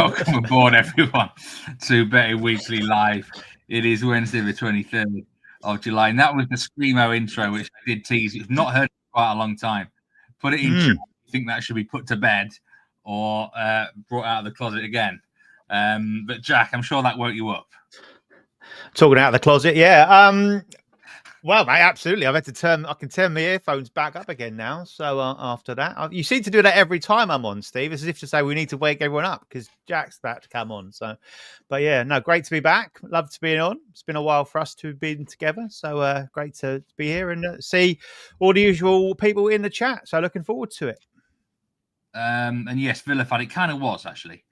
Welcome aboard, everyone, to Betting Weekly Live. It is Wednesday, the 23rd of July, and that was the Screamo intro, which I did tease. You've not heard for quite a long time. Put it in chat. You think that should be put to bed or brought out of the closet again. But Jack, I'm sure that woke you up. Talking out of the closet, yeah. Well, mate, absolutely. I can turn my earphones back up again now. So after that, you seem to do that every time I'm on, Steve. It's as if to say we need to wake everyone up because Jack's about to come on. So, but yeah, no, great to be back. Love to be on. It's been a while for us to have been together. So great to be here and see all the usual people in the chat. So looking forward to it. And yes, Villa fan, it kind of was actually.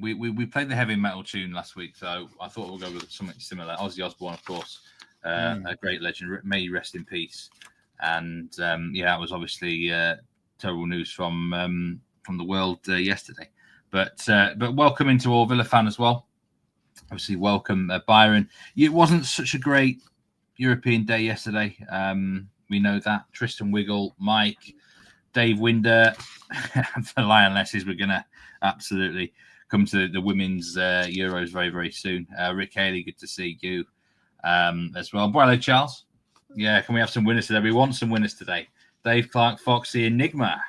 We played the heavy metal tune last week, so I thought we'll go with something similar. Ozzy Osbourne, of course. A great legend, may you rest in peace. And that was obviously terrible news from the world yesterday. But welcome into all Villa fan as well. Obviously, welcome Byron. It wasn't such a great European day yesterday. We know that. Tristan Wiggle, Mike, Dave Winder, the Lionesses were gonna absolutely come to the women's Euros very, very soon. Rick Haley, good to see you. As well. Hello, Charles. Yeah, can we have some winners today? We want some winners today. Dave Clark, Foxy, Enigma.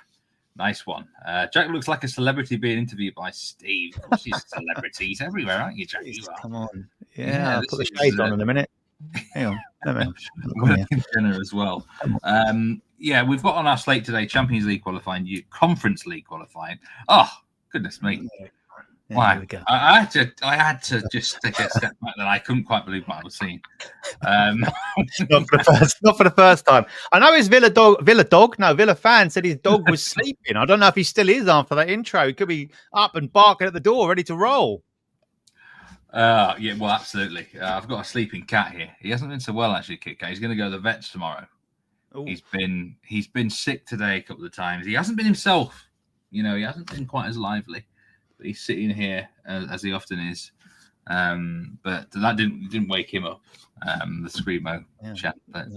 Nice one. Jack looks like a celebrity being interviewed by Steve. Of course, he's celebrities everywhere, aren't you, Jack? You Come on. Yeah, I'll put the shades on in a minute. Hang on. Dinner as well. We've got on our slate today Champions League qualifying, Conference League qualifying. Oh, goodness me. Wow. I had to just take a step back that I couldn't quite believe what I was seeing. Not for the first time. I know his Villa fan said his dog was sleeping. I don't know if he still is after that intro. He could be up and barking at the door, ready to roll. Well, absolutely. I've got a sleeping cat here. He hasn't been so well, actually, Kit Kat. He's going to go to the vets tomorrow. Ooh. He's been sick today a couple of times. He hasn't been himself. He hasn't been quite as lively. He's sitting here as he often is, but that didn't wake him up. The Screamo chat, but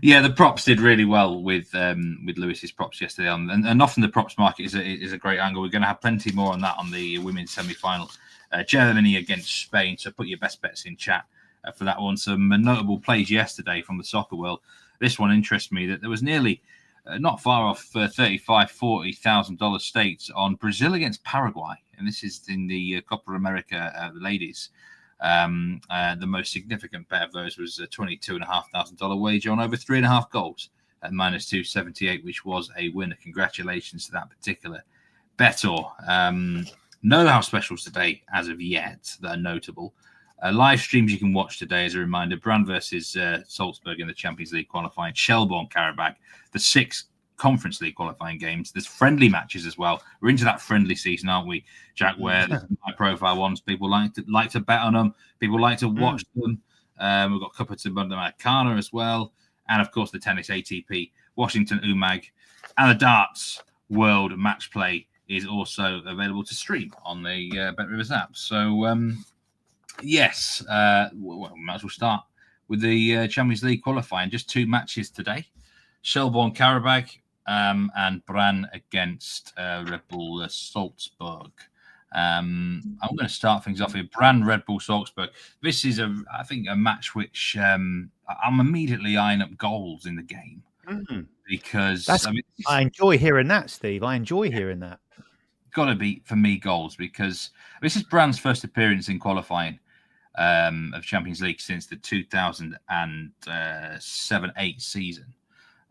the props did really well with Lewis's props yesterday on, and often the props market is a great angle. We're going to have plenty more on that on the women's semi-final, Germany against Spain. So put your best bets in chat for that one. Some notable plays yesterday from the soccer world. This one interests me that there was nearly. Not far off $35,000-$40,000 stakes on Brazil against Paraguay. And this is in the Copa America ladies. The most significant bet of those was a $22,500 wager on over 3.5 goals at -278, which was a winner. Congratulations to that particular bettor. No house specials today as of yet that are notable. Live streams you can watch today as a reminder. Brann versus Salzburg in the Champions League qualifying. Shelbourne Qarabag, the 6 Conference League qualifying games. There's friendly matches as well. We're into that friendly season, aren't we, Jack? Where high profile ones, people like to bet on them. People like to watch them. We've got Copa Sudamericana as well. And of course the tennis ATP, Washington UMAG, and the darts World Match Play is also available to stream on the BetRivers app. So yes, we might as well start with the Champions League qualifying. Just 2 matches today. Shelbourne Qarabag and Brann against Red Bull Salzburg. I'm going to start things off here. Brann, Red Bull Salzburg. This is, I think, a match which I'm immediately eyeing up goals in the game because I enjoy hearing that, Steve. I enjoy hearing that. Got to be for me goals because this is Brann's first appearance in qualifying of Champions League since the 2007-8 season.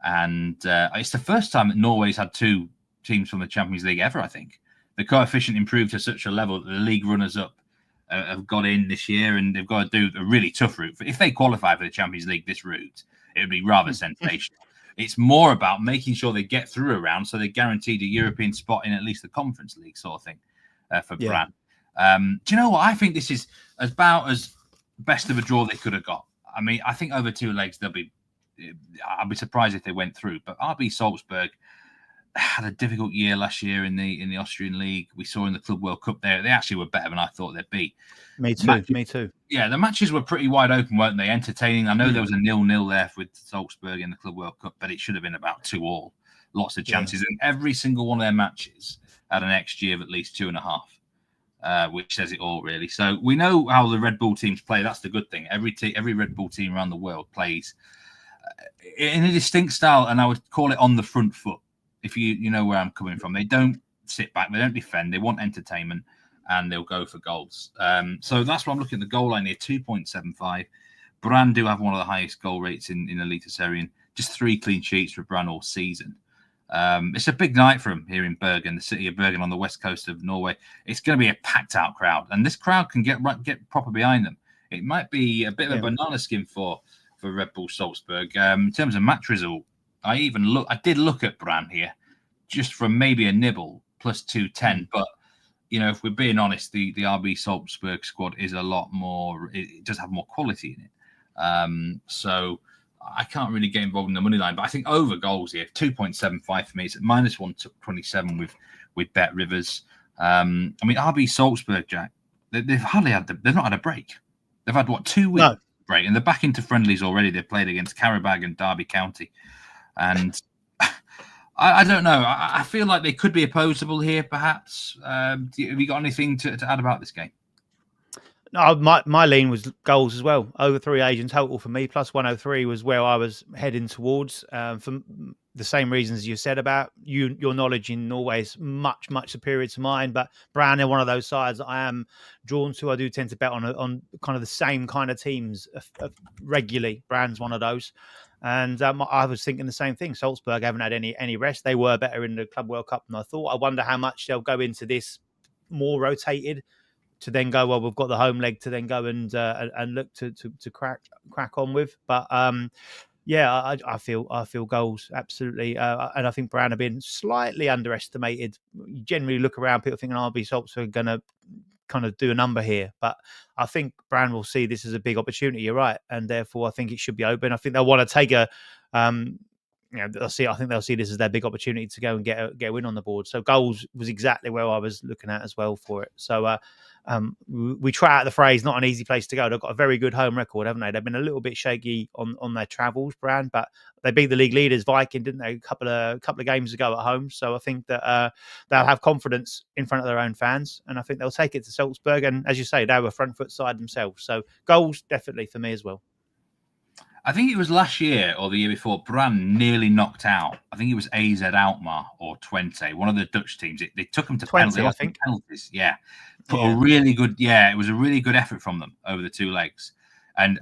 And it's the first time that Norway's had 2 teams from the Champions League ever, I think. The coefficient improved to such a level that the league runners-up have got in this year, and they've got to do a really tough route. If they qualify for the Champions League, this route, it would be rather sensational. It's more about making sure they get through a round so they're guaranteed a European spot in at least the Conference League sort of thing for Brann. Do you know what? I think this is about as best of a draw they could have got. I mean, I think over 2 legs, I'll be surprised if they went through. But RB Salzburg had a difficult year last year in the Austrian league. We saw in the Club World Cup there, they actually were better than I thought they'd be. Me too. Yeah, the matches were pretty wide open, weren't they? Entertaining. I know there was a 0-0 there with Salzburg in the Club World Cup, but it should have been about 2-2 lots of chances, and every single one of their matches had an XG of at least 2.5, which says it all, really. So we know how the Red Bull teams play. That's the good thing. Every Red Bull team around the world plays in a distinct style, and I would call it on the front foot. If you know where I'm coming from, they don't sit back, they don't defend, they want entertainment, and they'll go for goals. So that's why I'm looking at the goal line here, 2.75. Brann do have one of the highest goal rates in Eliteserien. Just 3 clean sheets for Brann all season. It's a big night for them here in Bergen, the city of Bergen on the west coast of Norway. It's going to be a packed-out crowd, and this crowd can get proper behind them. It might be a bit of a banana skin for Red Bull Salzburg. In terms of match result, I did look at Brann here, just from maybe a nibble, plus 210. But, if we're being honest, the RB Salzburg squad is a lot more, it does have more quality in it. So I can't really get involved in the money line, but I think over goals here, 2.75 for me. It's at minus 127 with Bet Rivers. RB Salzburg, Jack, they've not had a break. They've had 2 weeks break, and they're back into friendlies already. They've played against Qarabag and Derby County, and I don't know. I feel like they could be opposable here, perhaps. Have you got anything to add about this game? No, my lean was goals as well. Over 3 Asian total for me. Plus 103 was where I was heading towards. For the same reasons you said about your knowledge in Norway is much, much superior to mine. But Brann are one of those sides that I am drawn to. I do tend to bet on kind of the same kind of teams regularly. Brann's one of those. And I was thinking the same thing. Salzburg haven't had any rest. They were better in the Club World Cup than I thought. I wonder how much they'll go into this more rotated to then go, well, we've got the home leg to then go and look to crack on with. But I feel goals, absolutely. And I think Brann have been slightly underestimated. You generally look around, people thinking RB Salzburg are going to kind of do a number here, but I think Brann will see this as a big opportunity. You're right, and therefore I think it should be open. I think they'll want to take I think they'll see this as their big opportunity to go and get a win on the board. So goals was exactly where I was looking at as well for it. So we try out the phrase, not an easy place to go. They've got a very good home record, haven't they? They've been a little bit shaky on their travels, Brann, but they beat the league leaders Viking, didn't they, a couple of games ago at home. So I think that they'll have confidence in front of their own fans, and I think they'll take it to Salzburg. And as you say, they were front foot side themselves. So goals definitely for me as well. I think it was last year or the year before, Brann nearly knocked out. I think it was AZ Alkmaar or Twente, one of the Dutch teams. They took them to penalties. I think penalties. Yeah, a really good. Yeah, it was a really good effort from them over the 2 legs, and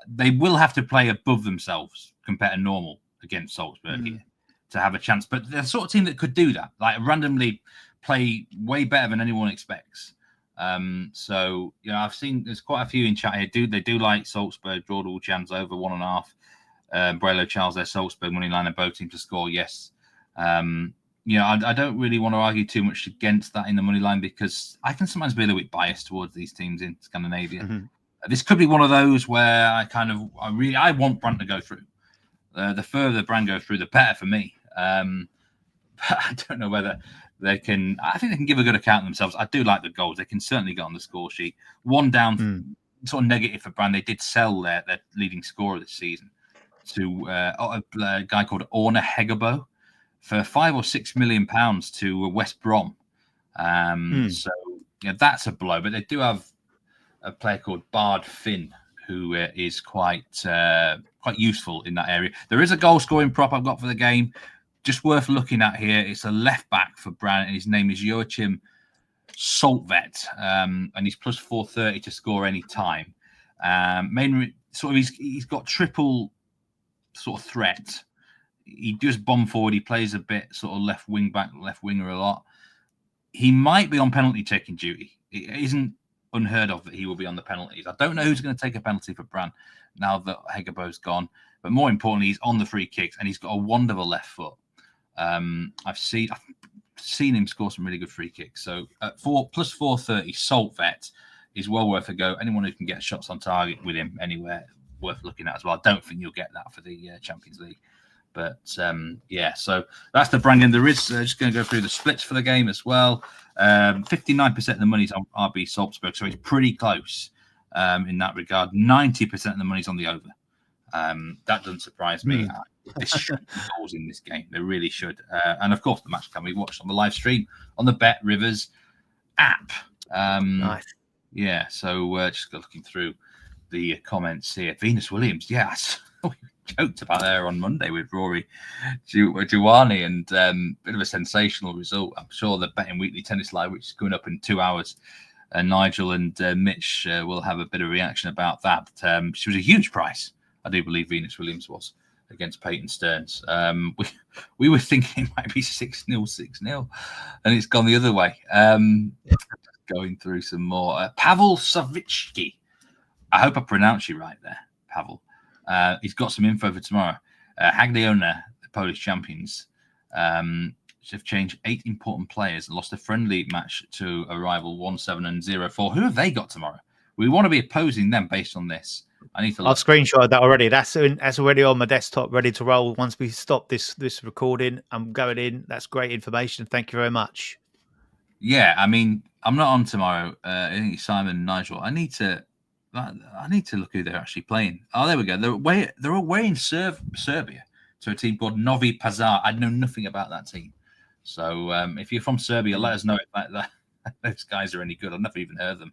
they will have to play above themselves compared to normal against Salzburg here to have a chance. But they're the sort of team that could do that, like randomly play way better than anyone expects. So I've seen there's quite a few in chat here. They do like Salzburg, draw all chance over 1.5. Brelo Charles, their Salzburg money line and both teams to score. Yes. I don't really want to argue too much against that in the money line because I can sometimes be a little bit biased towards these teams in Scandinavia. This could be one of those where I want Brann to go through. The further Brann go through, the better for me. But I don't know whether they can. I think they can give a good account of themselves. I do like the goals. They can certainly get on the score sheet. One down, sort of negative for Brann. They did sell their leading scorer this season to a guy called Orna Hegebo for £5 or £6 million to West Brom. So that's a blow. But they do have a player called Bard Finn who is quite useful in that area. There is a goal scoring prop I've got for the game. Just worth looking at here. It's a left back for Brann, and his name is Joachim Saltvet, and he's plus 430 to score any time. Mainly, he's got triple sort of threat. He does bomb forward. He plays a bit sort of left wing back, left winger a lot. He might be on penalty taking duty. It isn't unheard of that he will be on the penalties. I don't know who's going to take a penalty for Brann now that Hegebo's gone, but more importantly, he's on the free kicks and he's got a wonderful left foot. I've seen him score some really good free kicks. So at plus 430, Saltvet is well worth a go. Anyone who can get shots on target with him anywhere, worth looking at as well. I don't think you'll get that for the Champions League. But so that's the Brann game. There is just going to go through the splits for the game as well. 59% of the money's on RB Salzburg, so it's pretty close in that regard. 90% of the money's on the over. That doesn't surprise me. This should be goals in this game. They really should. And of course, the match can be watched on the live stream on the Bet Rivers app. Nice. Yeah, so just looking through the comments here. Venus Williams, yes. We joked about her on Monday with Rory Giuwani, and bit of a sensational result. I'm sure the Betting Weekly Tennis Live, which is going up in 2 hours, Nigel and Mitch will have a bit of reaction about that. She was a huge price, I do believe Venus Williams was, against Peyton Stearns. We were thinking it might be 6-0, 6-0, and it's gone the other way. Going through some more. Pavel Savitsky. I hope I pronounced you right there, Pavel. He's got some info for tomorrow. Hajduk, the Polish champions, have changed 8 important players and lost a friendly match to a rival 1-7 and 0-4. Who have they got tomorrow? We want to be opposing them based on this. I need to. I've screenshotted that already. That's already on my desktop, ready to roll. Once we stop this recording, I'm going in. That's great information. Thank you very much. Yeah, I mean, I'm not on tomorrow. I think it's Simon and Nigel. I need to look who they're actually playing. Oh, there we go. They're away in Serbia to a team called Novi Pazar. I know nothing about that team. So if you're from Serbia, let us know if those guys are any good. I've never even heard of them.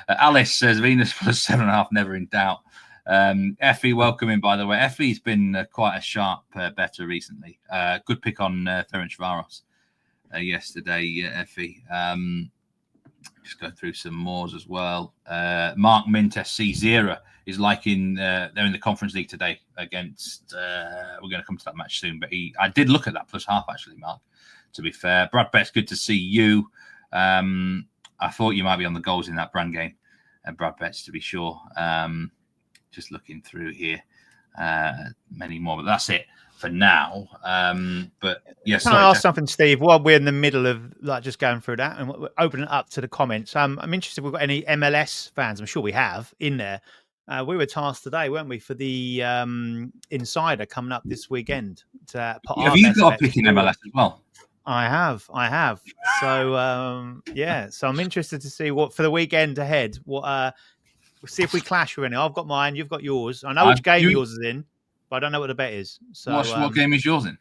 Alice says Venus plus 7.5, never in doubt. Effie, welcome in, by the way. Effie's been quite a sharp better recently. Good pick on Ferencvaros yesterday, Effie. Just go through some more as well. Mark Mint SC Zira is they're in the Conference League today against. We're going to come to that match soon, but I did look at that plus half actually, Mark. To be fair, Brad Betts, good to see you. I thought you might be on the goals in that Brann game, and Brad Betts, to be sure. Just looking through here, many more, but that's it for now. But yes, can I ask something, Steve? While we're in the middle of just going through that and we're opening it up to the comments, I'm interested if we've got any MLS fans. I'm sure we have in there. We were tasked today, weren't we, for the Insider coming up this weekend. To put have you got a pick in MLS as well? I have. So so I'm interested to see what for the weekend ahead. What see if we clash with any. I've got mine. You've got yours. I know which game yours is in, but I don't know what the bet is. So what game is yours in?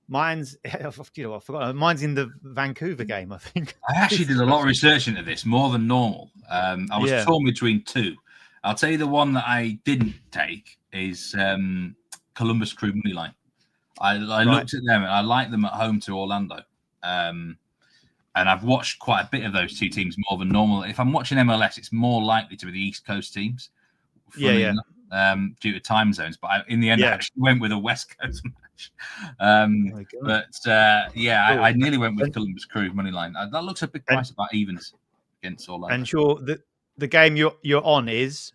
Mine's, I forgot. Mine's in the Vancouver game, I think. I actually did a lot of research into this, more than normal. I was torn between 2. I'll tell you the one that I didn't take is Columbus Crew Moneyline. I looked at them and I like them at home to Orlando. And I've watched quite a bit of those 2 teams more than normal. If I'm watching MLS, it's more likely to be the East Coast teams. Due to time zones. But in the end, I actually went with a West Coast match. I nearly went with Columbus Crew Moneyline. That looks a big price, about evens against Orlando. And sure, the game you're on is?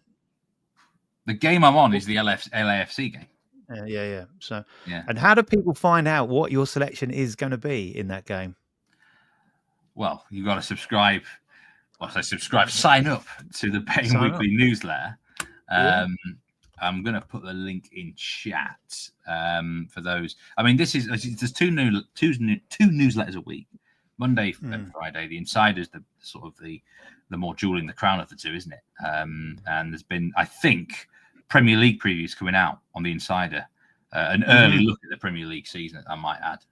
The game I'm on is the LAFC game. So, and how do people find out what your selection is going to be in that game? Well, you've got to subscribe. Sign up to the Betting Weekly newsletter. I'm going to put the link in chat for those. I mean, there's two newsletters a week. Monday and Friday. The Insider's the more jewel in the crown of the two, isn't it? And there's been, I think, Premier League previews coming out on the Insider, an early look at the Premier League season, I might add.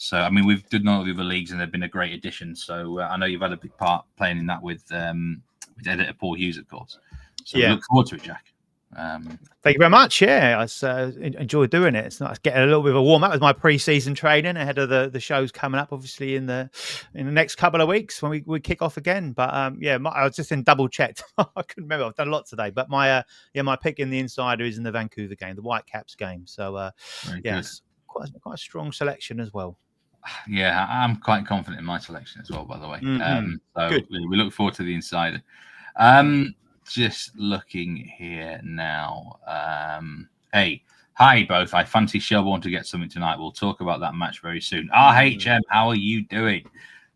So, I mean, we've done all the other leagues and they've been a great addition. So I know you've had a big part playing in that with editor Paul Hughes, of course. So we look forward to it, Jack. Thank you very much. I enjoy doing it. It's nice getting a little bit of a warm up with my pre-season training ahead of the shows coming up, obviously in the next couple of weeks when we kick off again. But I was just in double checked. I couldn't remember. I've done a lot today, but my pick in the Insider is in the Vancouver game, the Whitecaps game. So it's quite a strong selection as well. Yeah, I'm quite confident in my selection as well, by the way. Good. We look forward to the Insider. Just looking here now. Hi both. I fancy Shelbourne to get something tonight. We'll talk about that match very soon. RHM, how are you doing?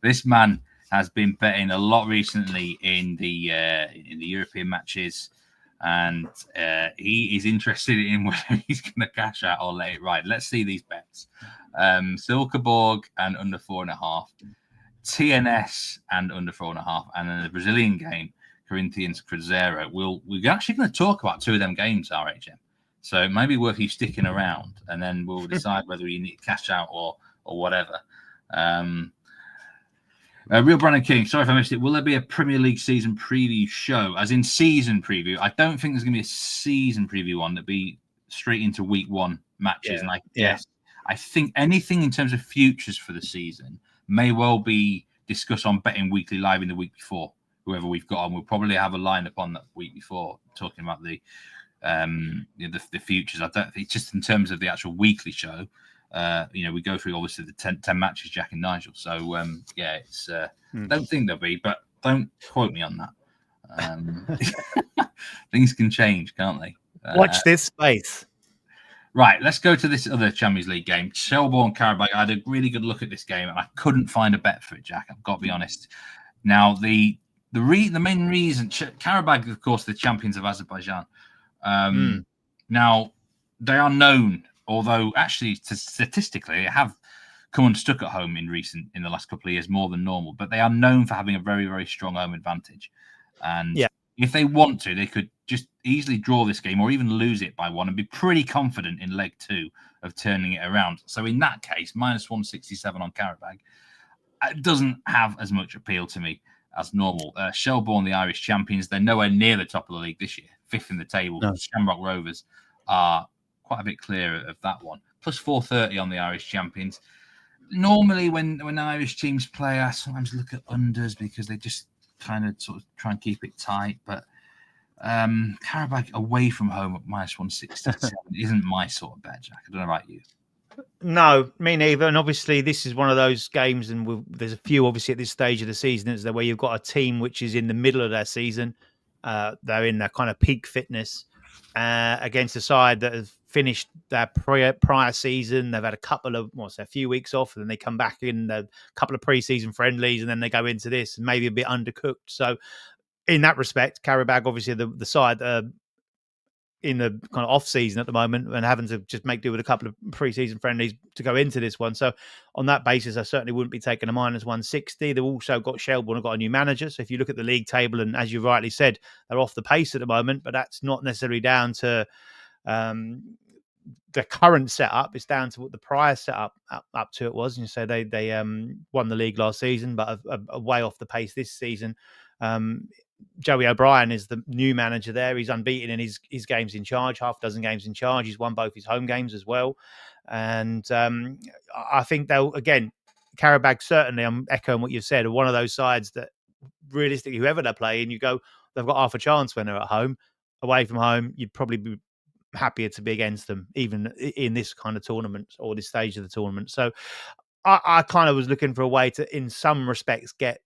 This man has been betting a lot recently in the European matches, and he is interested in whether he's going to cash out or let it ride. Let's see these bets. Silkeborg and under 4.5, TNS and under 4.5, and then the Brazilian game Corinthians, Cruzeiro. We're actually going to talk about two of them games, RHM. So it may be worth you sticking around, and then we'll decide whether you need to cash out or whatever. Real Brandon King, sorry if I missed it. Will there be a Premier League season preview show, as in season preview? I don't think there's going to be a season preview one. That'd be straight into week one matches. Yeah. And I think anything in terms of futures for the season may well be discussed on Betting Weekly Live in the week before. Whoever we've got on, we'll probably have a lineup on that week before talking about the futures. I don't think just in terms of the actual weekly show. We go through obviously the 10 matches, Jack and Nigel. So it's don't think there'll be, but don't quote me on that. Things can change, can't they? Watch this space. Right, let's go to this other Champions League game. Shelbourne Qarabag. I had a really good look at this game, and I couldn't find a bet for it, Jack. I've got to be honest. Now, the main reason, Qarabag, of course, the champions of Azerbaijan. Now, they are known, although actually statistically they have come unstuck at home in the last couple of years more than normal, but they are known for having a very, very strong home advantage. And if they want to, they could just easily draw this game or even lose it by one and be pretty confident in leg two of turning it around. So in that case, minus 167 on Qarabag, it doesn't have as much appeal to me as normal. Shelbourne, the Irish champions, they're nowhere near the top of the league this year, fifth in the table. No. Shamrock Rovers are quite a bit clearer of that one. Plus 430 on the Irish champions. Normally, when Irish teams play, I sometimes look at unders because they just kind of sort of try and keep it tight. But Qarabag away from home at minus 167 isn't my sort of bet, Jack. I don't know about you. No, me neither. And obviously, this is one of those games, and there's a few obviously at this stage of the season, is there where you've got a team which is in the middle of their season. They're in their kind of peak fitness against a side that has finished their prior season. They've had a few weeks off, and then they come back in a couple of pre-season friendlies, and then they go into this and maybe a bit undercooked. So in that respect, Qarabag, obviously the side in the kind of off season at the moment and having to just make do with a couple of pre-season friendlies to go into this one. So on that basis, I certainly wouldn't be taking a minus 160. They've also got Shelbourne have got a new manager. So if you look at the league table, and as you rightly said, they're off the pace at the moment, but that's not necessarily down to the current setup. It's down to what the prior setup up to it was. And so they won the league last season, but are way off the pace this season. Joey O'Brien is the new manager there. He's unbeaten in his games in charge, half a dozen games in charge. He's won both his home games as well. And I think Qarabag, certainly, I'm echoing what you've said, are one of those sides that realistically, whoever they're playing, you go, they've got half a chance when they're at home. Away from home, you'd probably be happier to be against them, even in this kind of tournament or this stage of the tournament. So I kind of was looking for a way to, in some respects, get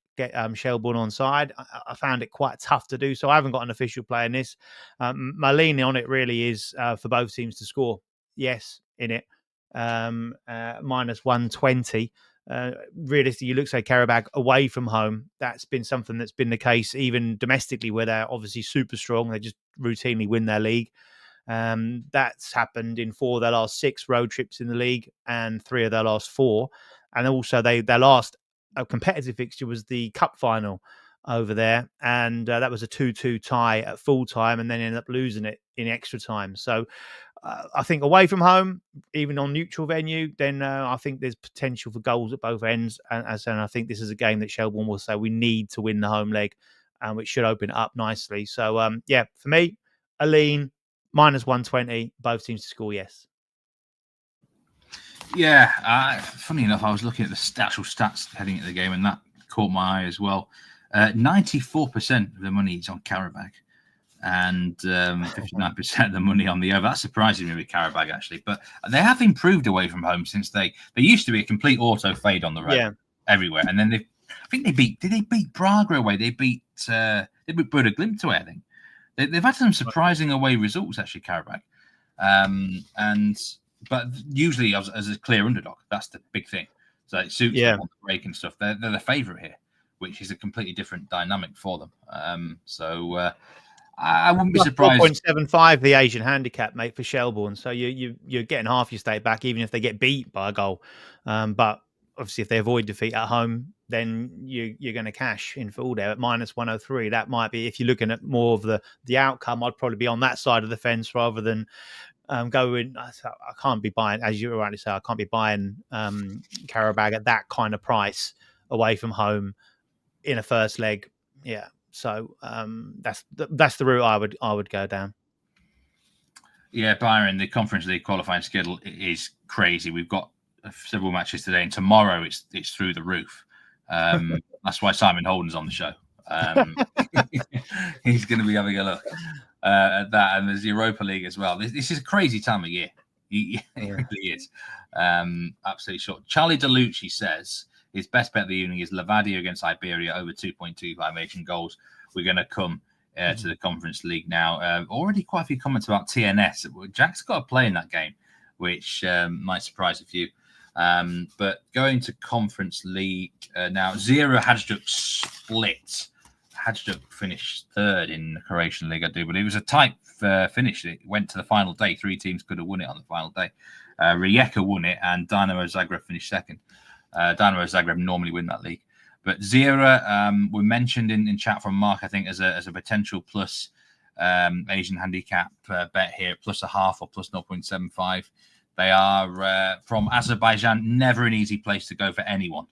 Shelbourne on side. I found it quite tough to do, so I haven't got an official play in this. My lean on it really is for both teams to score. Yes, in it. Minus 120. Realistically, you look, say, Qarabag away from home. That's been something that's been the case even domestically, where they're obviously super strong. They just routinely win their league. That's happened in 4 of their last 6 road trips in the league and 3 of their last 4. And also their last competitive fixture was the cup final over there, and that was a 2-2 tie at full time, and then ended up losing it in extra time. So I think away from home, even on neutral venue, then I think there's potential for goals at both ends. And I think this is a game that Shelbourne will say we need to win the home leg, which should open it up nicely. So for me, a lean minus 120, both teams to score. Yes. Yeah, funny enough, I was looking at the actual stats heading into the game, and that caught my eye as well. 94% of the money is on Qarabag, and 59% of the money on the over. That surprises me with Qarabag, actually. But they have improved away from home since they used to be a complete auto fade on the road everywhere. And then did they beat Braga away? They beat Buda Glimt away, I think. They've had some surprising away results, actually, Qarabag. But usually as a clear underdog, that's the big thing. So it suits them on the break and stuff. They're the favourite here, which is a completely different dynamic for them. I wouldn't be surprised. 4.75 the Asian handicap, mate, for Shelbourne. So you're getting half your stake back, even if they get beat by a goal. But obviously, if they avoid defeat at home, then you're going to cash in full there at -103. That might be, if you're looking at more of the outcome, I'd probably be on that side of the fence rather than going. I can't be buying, as you rightly say, I can't be buying Qarabag at that kind of price away from home in a first leg. Yeah, so that's the route I would go down. Yeah, Byron, the Conference League qualifying schedule is crazy. We've got several matches today, and tomorrow it's through the roof. That's why Simon Holden's on the show. He's going to be having a look at that, and there's the Europa League as well. This is a crazy time of year. It really is. Absolutely short. Charlie DeLucci says his best bet of the evening is Levadia against Iberia over 2.25 Asian goals. We're going to come to the Conference League now. Already quite a few comments about TNS. Jack's got a play in that game, which might surprise a few. But going to Conference League now, Zira Hajduk split. Hajduk finished third in the Croatian League, I do, but it was a tight finish. It went to the final day. 3 teams could have won it on the final day. Rijeka won it, and Dinamo Zagreb finished second. Dinamo Zagreb normally win that league. But Zira, we mentioned in chat from Mark, I think, as a potential plus Asian handicap bet here, +0.5 or +0.75. They are from Azerbaijan, never an easy place to go for anyone.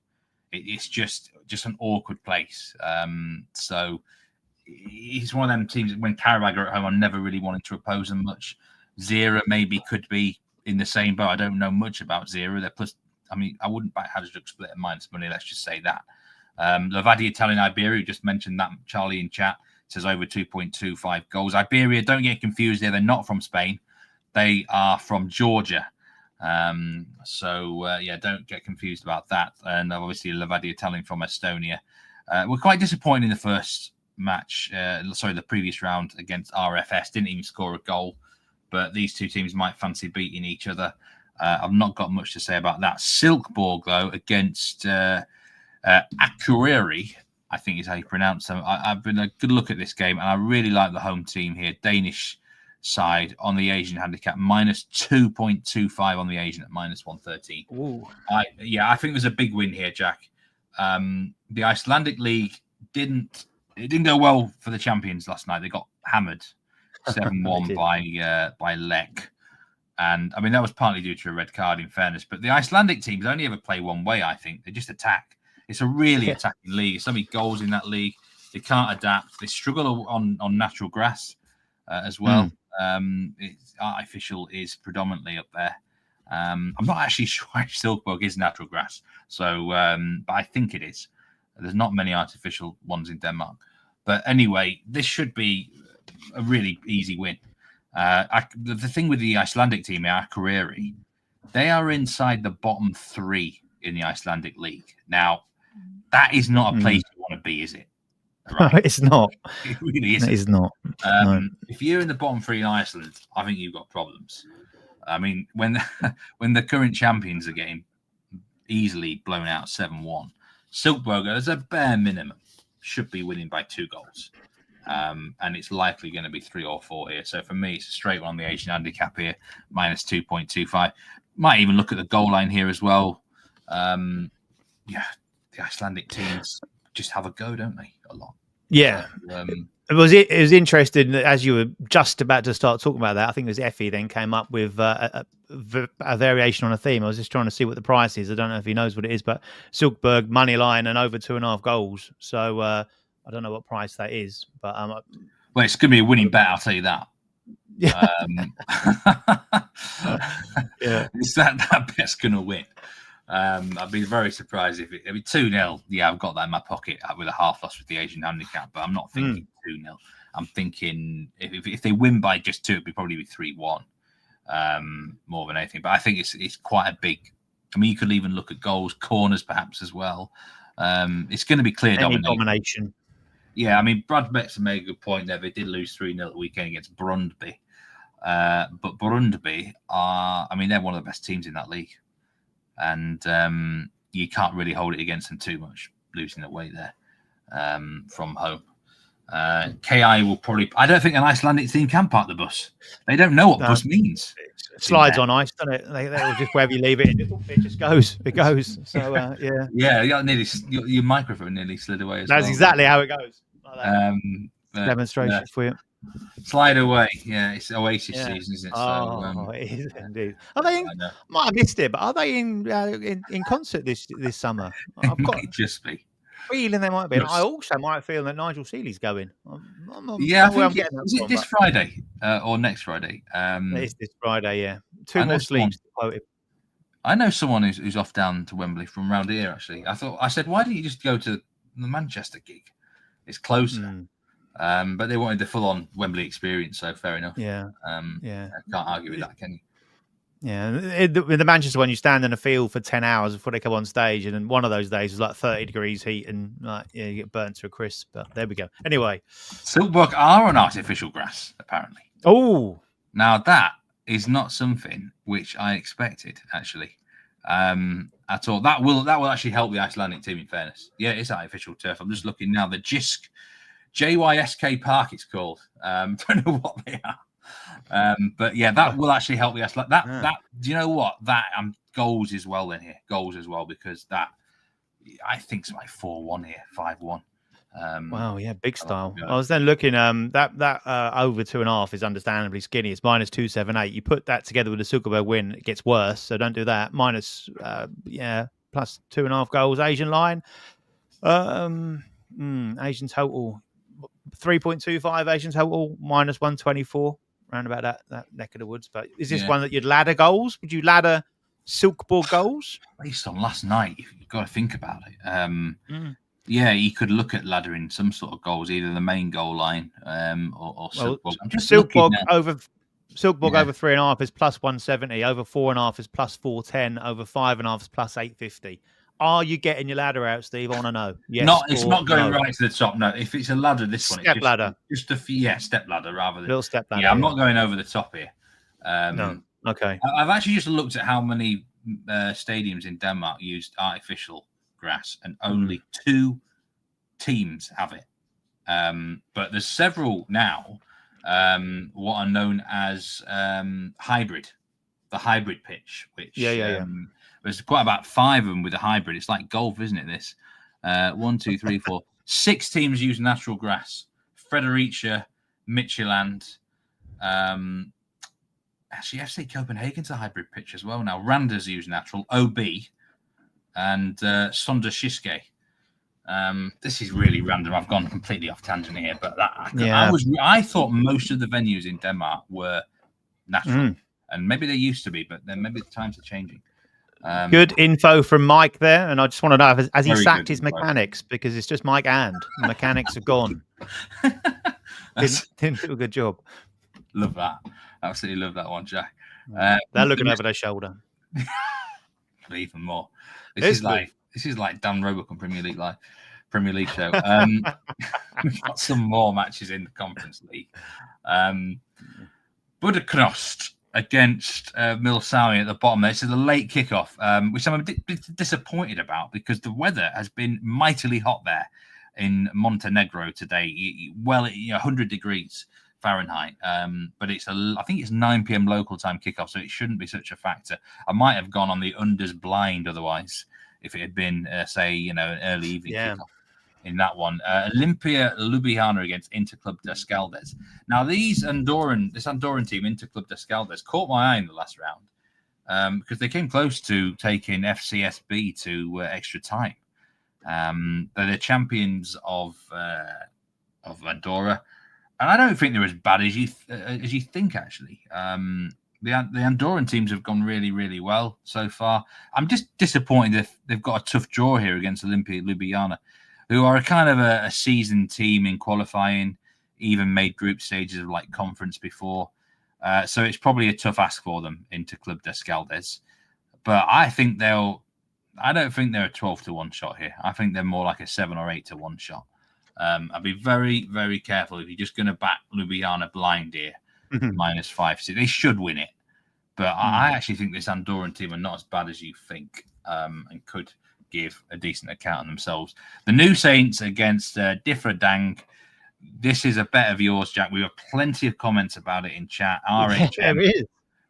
It's just an awkward place. So he's one of them teams, when Qarabag are at home, I'm never really wanting to oppose them much. Zira maybe could be in the same boat. I don't know much about Zira. They're plus, I mean, I wouldn't buy Hajduk split at minus money, let's just say that. Levadia, Tallinn, Iberia, who just mentioned that, Charlie in chat, says over 2.25 goals. Iberia, don't get confused there. They're not from Spain. They are from Georgia. Yeah, don't get confused about that. And obviously Levadia, Tallinn from Estonia. We're quite disappointed in the first match. The previous round against RFS. Didn't even score a goal. But these two teams might fancy beating each other. I've not got much to say about that. Silkeborg, though, against Akureyri, I think is how you pronounce them. I've been a good look at this game, and I really like the home team here. Danish side on the Asian handicap, -2.25 on the Asian at -113. Ooh. I think there's a big win here, Jack. The Icelandic League didn't go well for the champions last night. They got hammered 7-1 by Lech. And I mean, that was partly due to a red card, in fairness. But the Icelandic teams only ever play one way, I think. They just attack. It's a really attacking league. So many goals in that league. They can't adapt. They struggle on natural grass as well. Artificial is predominantly up there. I'm not actually sure if Silkeborg is natural grass. So, but I think it is. There's not many artificial ones in Denmark. But anyway, this should be a really easy win. The thing with the Icelandic team, Akureyri, they are inside the bottom 3 in the Icelandic league. Now, that is not a place you want to be, is it? Right. No, it's not. It really isn't. It is not. No. If you're in the bottom 3 in Iceland, I think you've got problems. I mean, when the current champions are getting easily blown out 7-1, Silkeborg, as a bare minimum, should be winning by 2 goals. And it's likely going to be 3 or 4 here. So for me, it's a straight one on the Asian handicap here, -2.25. Might even look at the goal line here as well. The Icelandic teams just have a go, don't they? A lot. Yeah. It was interesting as you were just about to start talking about that. I think it was Effie then came up with a variation on a theme. I was just trying to see what the price is. I don't know if he knows what it is, but Silkeborg money line and over 2.5 goals. So I don't know what price that is, but well, it's going to be a winning bet. I'll tell you that. Yeah, that bet's going to win. I'd be very surprised if it 2-0. Yeah, I've got that in my pocket with a half loss with the Asian handicap, but I'm not thinking 2-0. I'm thinking if they win by just 2, it'd probably be 3-1 more than anything. But I think it's quite a big. I mean, you could even look at goals, corners, perhaps as well. It's going to be clear domination. Yeah, I mean, Brad Betts made a good point there. They did lose 3-0 at the weekend against Brøndby. But Brøndby are, I mean, they're one of the best teams in that league. And you can't really hold it against them too much, losing away there from home. KI will probably, I don't think an Icelandic team can park the bus. They don't know what bus means. slides on ice, doesn't it? They will just wherever you leave it, it just goes. It goes. So yeah. Yeah, your microphone nearly slid away as well. That's exactly how it goes. Like that. Demonstration for you. Slide away. Yeah, it's Oasis season, isn't it? Oh, it is indeed. Are they in, might have missed it, but are they in concert this summer? It might just be. Feeling they might be. And I also might feel that Nigel Seeley's going. I think is it this Friday or next Friday? It's this Friday, yeah. Two more sleeps. I know someone who's off down to Wembley from around here, actually. I said, why don't you just go to the Manchester gig? It's closer. But they wanted the full-on Wembley experience, so fair enough. Yeah. I can't argue with that, can you? Yeah, with the Manchester one, you stand in a field for 10 hours before they come on stage, and then one of those days is like 30 degrees heat, and you get burnt to a crisp. But there we go. Anyway, Silkeborg are on artificial grass, apparently. Oh, now that is not something which I expected, actually, at all. That will actually help the Icelandic team. In fairness, yeah, it's artificial turf. I'm just looking now. The JYSK Park, it's called. Don't know what they are. But yeah, that will actually help us. Like that. Do you know what? That goals as well in here. Goals as well, because that I think it's like 4-1 here, 5-1. Wow, yeah, big style. I was then looking. That over 2.5 is understandably skinny. It's -278. You put that together with the Silkeborg win, it gets worse. So don't do that. Plus 2.5 goals. Asian line. Asian total 3.25. Asian total -124. Around about that neck of the woods. But is this one that you'd ladder goals? Would you ladder Silkeborg goals? Based on last night, you've got to think about it. Yeah, you could look at laddering some sort of goals, either the main goal line or Silkeborg. Silkeborg over 3.5 is +170. Over 4.5 is +410. Over 5.5 is +850. Are you getting your ladder out, Steve? I want to know. Yes, it's not going right to the top. No, if it's a ladder, this one, step ladder, just step ladder rather than little step ladder. Yeah, I'm not going over the top here. No, okay. I've actually just looked at how many stadiums in Denmark used artificial grass, and only 2 teams have it. But there's several now. What are known as hybrid, the hybrid pitch, which there's quite about 5 of them with a hybrid. It's like golf, isn't it? This 1, 2, 3, 4, 6 teams use natural grass. Fredericia, Midtjylland. Actually, FC Copenhagen's a hybrid pitch as well now. Randers use natural. OB and Sonderskiske. This is really random. I've gone completely off tangent here, but I thought most of the venues in Denmark were natural, and maybe they used to be, but then maybe the times are changing. Good info from Mike there, and I just want to know, has he sacked his mechanics? Because it's just Mike and the mechanics have gone. Didn't do a good job. Love that. Absolutely love that one, Jack. They're looking over their shoulder. Even more. This is like Dan Roebuck on Premier League show. We've got some more matches in the Conference League. Budapest against Milsawi at the bottom there. This is a late kickoff, which I'm a bit disappointed about, because the weather has been mightily hot there in Montenegro today. 100 degrees Fahrenheit. But I think it's 9 p.m. local time kickoff, so it shouldn't be such a factor. I might have gone on the unders blind otherwise, if it had been, an early evening kickoff in that one. Olimpija Ljubljana against Interclub Descaldes. Now, this Andorran team, Interclub Descaldes, caught my eye in the last round because they came close to taking FCSB to extra time. They're the champions of Andorra, and I don't think they're as bad as you think, actually. The Andorran teams have gone really, really well so far. I'm just disappointed they've got a tough draw here against Olimpija Ljubljana, who are a kind of a seasoned team in qualifying, even made group stages of like conference before. So it's probably a tough ask for them into Club Descaldes. But I don't think they're a 12-1 shot here. I think they're more like a 7 or 8-1 shot. I'd be very, very careful if you're just going to back Ljubljana blind here. -5. So they should win it. But I actually think this Andorran team are not as bad as you think, and could give a decent account of themselves. The New Saints against Differdange. This is a bet of yours, Jack. We have plenty of comments about it in chat. RHM,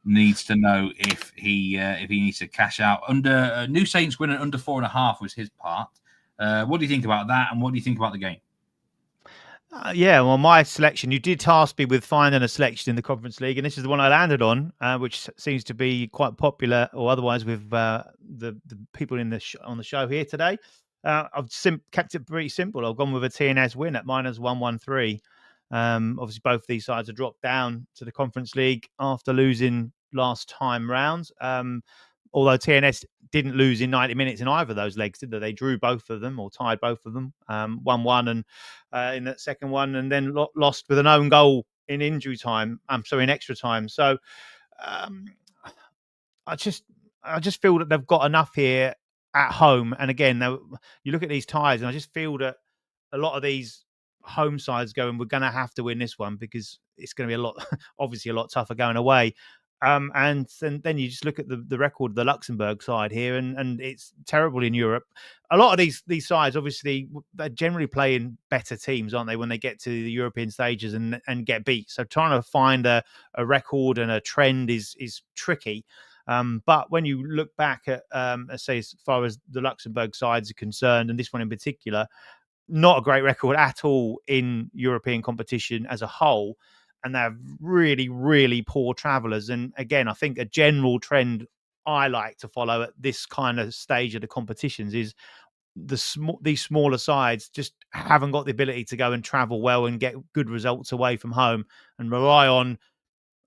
needs to know if he needs to cash out. Under New Saints winning under 4.5 was his part. What do you think about that, and what do you think about the game? Yeah, well, my selection, you did task me with finding a selection in the Conference League, and this is the one I landed on, which seems to be quite popular or otherwise with the people on the show here today. I've kept it pretty simple. I've gone with a TNS win at -113. Obviously, both these sides have dropped down to the Conference League after losing last time round. Although TNS didn't lose in 90 minutes in either of those legs, did they? They drew both of them or tied both of them, 1-1 and in that second one, and then lost with an own goal in injury time. In extra time. So I just feel that they've got enough here at home. And again, you look at these ties, and I just feel that a lot of these home sides going, we're going to have to win this one because it's going to be obviously a lot tougher going away. And then you just look at the record of the Luxembourg side here, and it's terrible in Europe. A lot of these sides, obviously, they're generally playing better teams, aren't they, when they get to the European stages and get beat. So trying to find a record and a trend is tricky. But when you look back at, let's say, as far as the Luxembourg sides are concerned, and this one in particular, not a great record at all in European competition as a whole. And they're really, really poor travellers. And again, I think a general trend I like to follow at this kind of stage of the competitions is these smaller sides just haven't got the ability to go and travel well and get good results away from home and rely on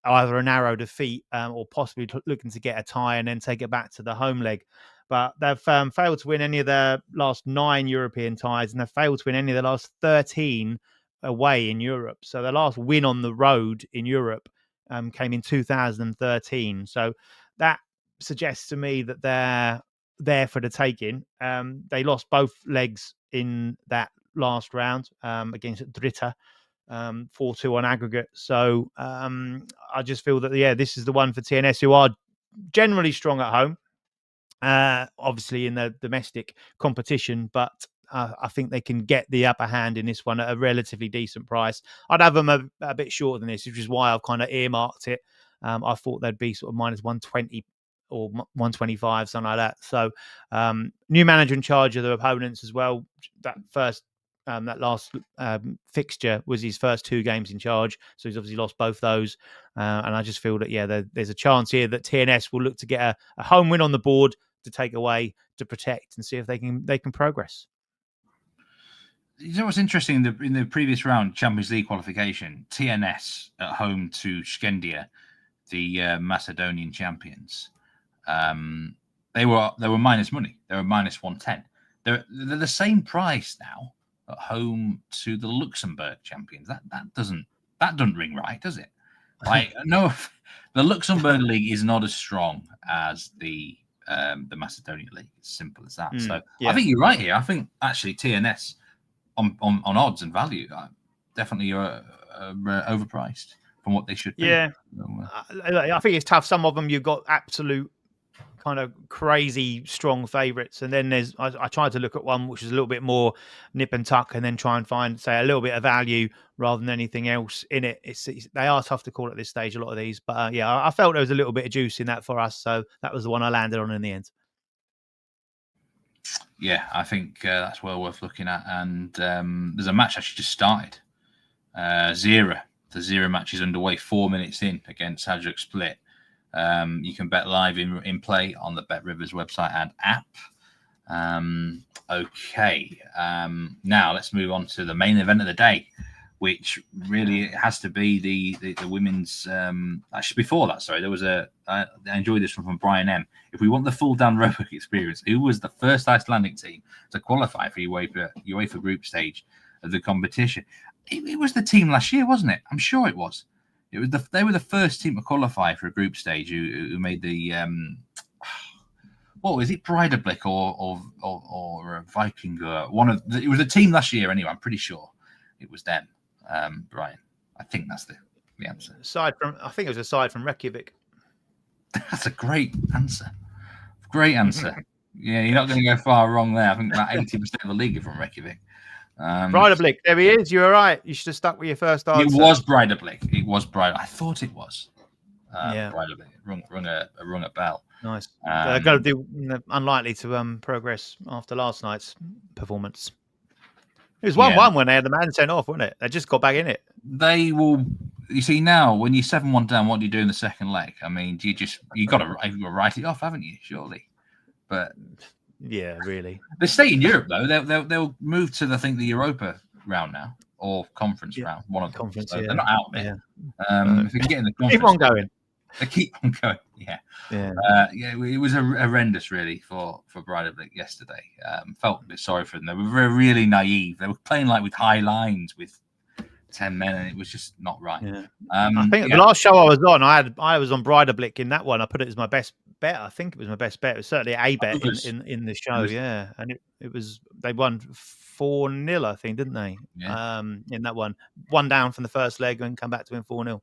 either a narrow defeat or possibly looking to get a tie and then take it back to the home leg. But they've failed to win any of their last 9 European ties, and they've failed to win any of the last 13 away in Europe. So the last win on the road in Europe came in 2013. So that suggests to me that they're there for the taking. They lost both legs in that last round against Drita, 4-2 on aggregate. So I just feel that, this is the one for TNS, who are generally strong at home, obviously in the domestic competition, but I think they can get the upper hand in this one at a relatively decent price. I'd have them a bit shorter than this, which is why I've kind of earmarked it. I thought they'd be sort of -120 or 125, something like that. So new manager in charge of their opponents as well. That last fixture was his first 2 games in charge, so he's obviously lost both those. And I just feel that there's a chance here that TNS will look to get a home win on the board to take away, to protect, and see if they can progress. You know what's interesting? In the previous round, Champions League qualification, TNS at home to Skendia, the Macedonian champions, they were minus money. They were -110. They're the same price now at home to the Luxembourg champions. That doesn't ring right, does it? Like, no, the Luxembourg league is not as strong as the Macedonian league. It's simple as that. So yeah. I think you're right here. I think actually TNS on odds and value definitely are overpriced from what they should be. Yeah, I think it's tough. Some of them you've got absolute kind of crazy strong favourites, and then I tried to look at one which is a little bit more nip and tuck, and then try and find, say, a little bit of value rather than anything else in it. They are tough to call at this stage, a lot of these, but I felt there was a little bit of juice in that for us, so that was the one I landed on in the end. Yeah, I think that's well worth looking at. And there's a match actually just started. Zira. The Zira match is underway 4 minutes in against Hajduk Split. You can bet live in play on the Bet Rivers website and app. Okay. Now let's move on to the main event of the day, which really has to be the women's. Actually, before that, sorry, there was I enjoyed this one from Brian M. If we want the full Dan Roebuck experience, who was the first Icelandic team to qualify for UEFA group stage of the competition? It was the team last year, wasn't it? I'm sure it was. It was they were the first team to qualify for a group stage who made the what was it, Breidablik or Viking? It was a team last year anyway. I'm pretty sure it was them. Brian, I think that's the answer. I think it was aside from Reykjavik. That's a great answer. Great answer. Yeah, you're not going to go far wrong there. I think about 80% of the league are from Reykjavik. Breidablik, there he is. You were right. You should have stuck with your first answer. It was Breidablik. I thought it was. Breidablik rung a bell. Nice. They're going to do unlikely to progress after last night's performance. It was 1-1 when they had the man sent off, wasn't it? They just got back in it. They will. You see now, when you're 7-1 down, what do you do in the second leg? I mean, you got to write it off, haven't you? Surely, but yeah, really. They stay in Europe though. They'll move to the Europa round now or conference round. One of them. Conference. So yeah. they're not out there. Yeah. If they can get in the conference, keep on going. They keep on going. Yeah. It was horrendous, really, for Breidablik yesterday. Felt a bit sorry for them. They were really naive. They were playing like with high lines with 10 men, and it was just not right. Yeah. I think the last show I was on, I was on Breidablik in that one. I put it as my best bet. I think it was my best bet. It was certainly a bet in the show. Yeah, and it was. They won 4-0, I think, didn't they? Yeah. In that one down from the first leg and come back to win 4-0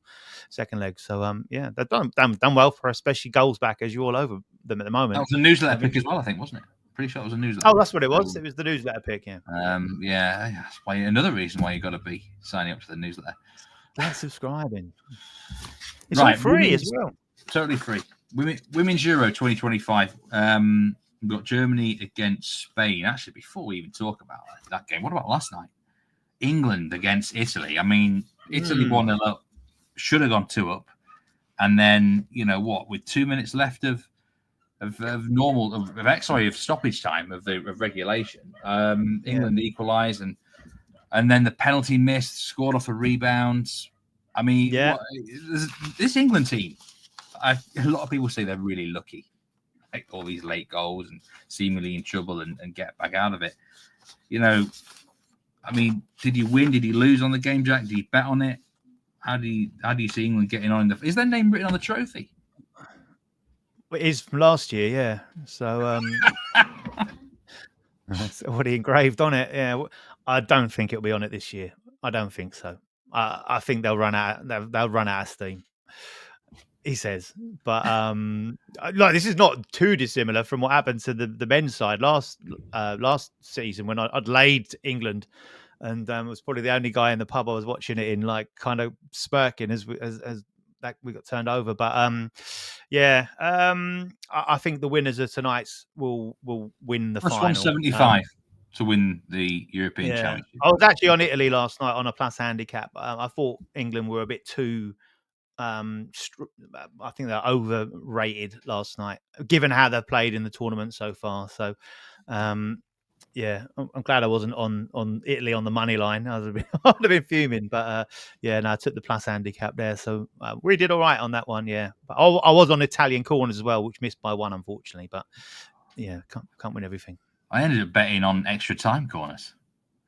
second leg. So they've done well for especially goals back as you're all over them at the moment. That was a newsletter pick as well, I think, wasn't it? Pretty sure it was a newsletter. Oh, that's what it was. It was the newsletter pick, yeah. That's why another reason why you got to be signing up to the newsletter. And subscribing. It's all free as well. Totally free. Women's Euro 2025. We've got Germany against Spain. Actually, before we even talk about that game, what about last night? England against Italy. I mean, Italy 1-0 up, should have gone 2 up, and then with 2 minutes left of stoppage time of regulation. England equalised, and then the penalty missed, scored off a rebound. I mean, this England team, a lot of people say they're really lucky, like all these late goals and seemingly in trouble and get back out of it. I mean, did you win? Did you lose on the game, Jack? Did you bet on it? How do you see England getting on is their name written on the trophy? It is from last year, yeah. So it's already engraved on it. Yeah, I don't think it'll be on it this year. I don't think so. I think they'll run out. They'll run out of steam. He says, but this is not too dissimilar from what happened to the men's side last season when I'd laid England, and was probably the only guy in the pub I was watching it in, like kind of smirking as that we got turned over. But I think the winners of tonight's will win the final. 175 to win the European Championship. I was actually on Italy last night on a plus handicap. I thought England were a bit too. I think they're overrated last night, given how they've played in the tournament so far. So, I'm glad I wasn't on Italy on the money line. I'd have been fuming, but I took the plus handicap there. So we did all right on that one. Yeah, but I was on Italian corners as well, which missed by 1, unfortunately. But can't win everything. I ended up betting on extra time corners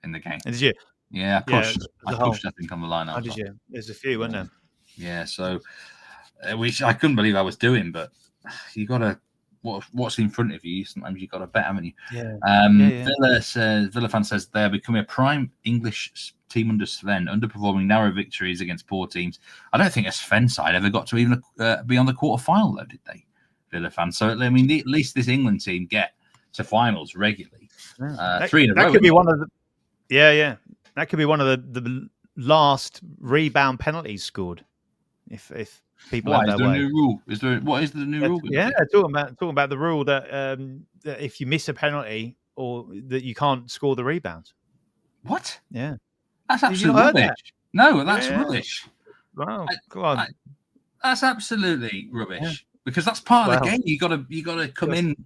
in the game. Did you? Yeah, I pushed. I think on the line. How did you? There's a few, weren't there? Yeah, so which I couldn't believe I was doing, but you got to what's in front of you. Sometimes you got to bet, haven't you? Yeah. Villa fan says they're becoming a prime English team under Sven, underperforming narrow victories against poor teams. I don't think a Sven side ever got to even be on the quarter final, though, did they? Villa fans. So I mean, at least this England team get to finals regularly. 3 in a row. That could be one of the. Yeah. That could be one of the last rebound penalties scored. If people have their way. New rule? What is the new rule? Yeah, talking about the rule that if you miss a penalty or that you can't score the rebound. What? Yeah, that's absolute rubbish. That? No, that's rubbish. Wow, go on. That's absolutely rubbish because that's part of the game. You got to come in,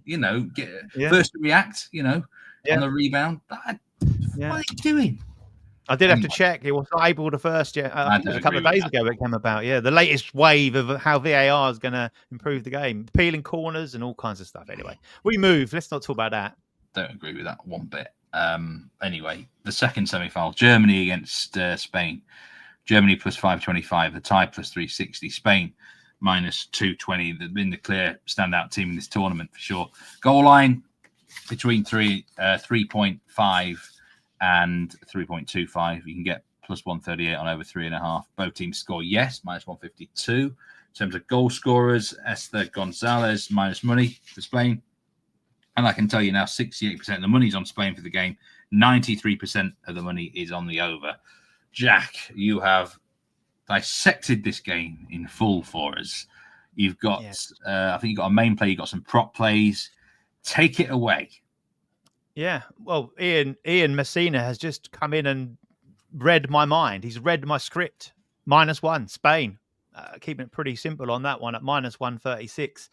get first to react, on the rebound. What are you doing? I did have to check. It was not able to first yet. I think it was a couple of days ago it came about. Yeah, the latest wave of how VAR is going to improve the game. Peeling corners and all kinds of stuff. Anyway, we move. Let's not talk about that. Don't agree with that one bit. Anyway, the second semi-final, Germany against Spain. Germany plus 525, the tie plus 360. Spain minus 220. They've been the clear standout team in this tournament for sure. Goal line between 3.5 and 3.25. You can get plus 138 on over 3.5. Both teams score yes, minus 152. In terms of goal scorers, Esther Gonzalez minus money for Spain. And I can tell you now, 68% of the money is on Spain for the game. 93% of the money is on the over. Jack, you have dissected this game in full for us. You've got, I think you've got a main play. You've got some prop plays. Take it away. Yeah. Well, Ian Messina has just come in and read my mind. He's read my script. -1, Spain. Keeping it pretty simple on that one at -136.